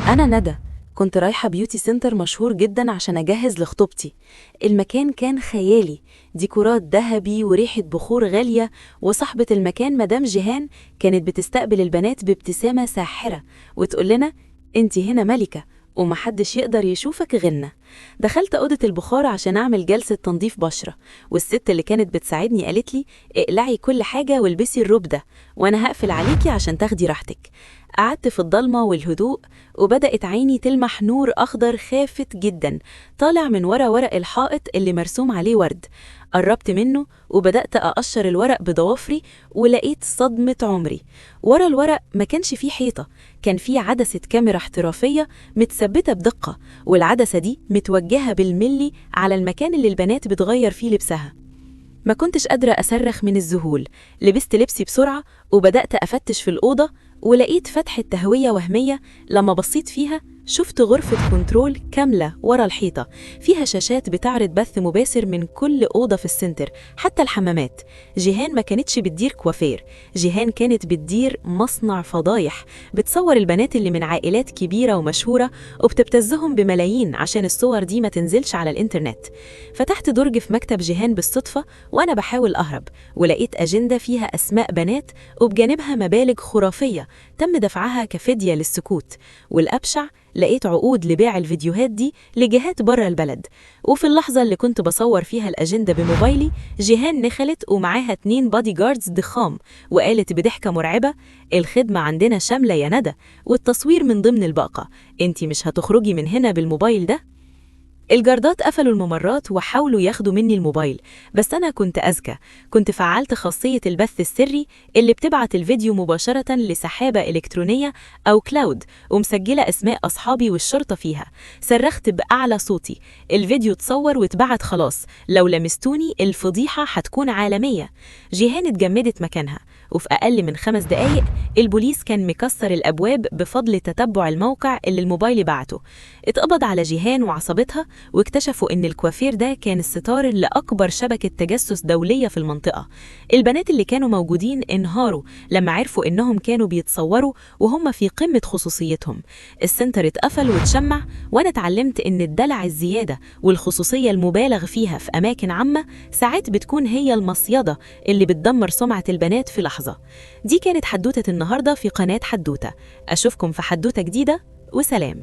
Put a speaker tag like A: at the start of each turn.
A: أنا ندى. كنت رايحة بيوتي سنتر مشهور جدا عشان أجهز لخطوبتي. المكان كان خيالي، ديكورات ذهبي وريحة بخور غالية، وصاحبة المكان مدام جيهان كانت بتستقبل البنات بابتسامة ساحرة وتقول لنا: انتي هنا ملكة ومحدش يقدر يشوفك غيرنا. دخلت أوضة البخار عشان أعمل جلسة تنظيف بشرة، والست اللي كانت بتساعدني قالت لي: اقلعي كل حاجة والبسي الروب ده وأنا هقفل عليكي عشان تاخدي راحتك. قعدت في الضلمة والهدوء، وبدأت عيني تلمح نور أخضر خافت جدا طالع من ورق الحائط اللي مرسوم عليه ورد. قربت منه وبدأت أقشر الورق بضوافري، ولقيت صدمة عمري. ورا الورق ما كانش فيه حيطة، كان فيه عدسة كاميرا احترافية متثبتة بدقة، والعدسة دي متوجهة بالملي على المكان اللي البنات بتغير فيه لبسها. ما كنتش قادرة أصرخ من الذهول. لبست لبسي بسرعة وبدأت أفتش في الأوضة، ولقيت فتحة تهوية وهمية. لما بصيت فيها شفت غرفة كنترول كاملة ورا الحيطة، فيها شاشات بتعرض بث مباشر من كل أوضة في السنتر، حتى الحمامات. جيهان ما كانتش بتدير كوافير، جيهان كانت بتدير مصنع فضايح، بتصور البنات اللي من عائلات كبيرة ومشهورة وبتبتزهم بملايين عشان الصور دي ما تنزلش على الإنترنت. فتحت درج في مكتب جيهان بالصدفة وأنا بحاول أهرب، ولقيت أجندة فيها أسماء بنات وبجانبها مبالغ خرافية تم دفعها كفدية للسكوت. والأبشع لقيت عقود لبيع الفيديوهات دي لجهات بره البلد. وفي اللحظة اللي كنت بصور فيها الأجندة بموبايلي، جيهان نخلت ومعاها 2 بادي جاردز ضخام، وقالت بضحكة مرعبة: الخدمة عندنا شاملة يا ندى، والتصوير من ضمن الباقة، انتي مش هتخرجي من هنا بالموبايل ده. الجاردات قفلوا الممرات وحاولوا ياخدوا مني الموبايل، بس أنا كنت أذكى. كنت فعلت خاصية البث السري اللي بتبعت الفيديو مباشرة لسحابة إلكترونية أو كلاود، ومسجلة أسماء أصحابي والشرطة فيها. صرخت بأعلى صوتي: الفيديو اتصور واتبعت خلاص، لو لمستوني الفضيحة هتكون عالمية. جيهان اتجمدت مكانها، وفي أقل من 5 دقايق البوليس كان مكسر الأبواب بفضل تتبع الموقع اللي الموبايل بعته. اتقبض على جيهان وعصابتها، واكتشفوا إن الكوافير ده كان الستار لأكبر شبكة تجسس دولية في المنطقة. البنات اللي كانوا موجودين انهاروا لما عرفوا إنهم كانوا بيتصوروا وهم في قمة خصوصيتهم. السنتر اتقفل واتشمع، وأنا اتعلمت إن الدلع الزيادة والخصوصية المبالغ فيها في أماكن عامة ساعات بتكون هي المصيدة اللي بتدمر سمعة البنات في لحظة. دي كانت حدوتة النهاردة في قناة حدوتة. أشوفكم في حدوتة جديدة، وسلام.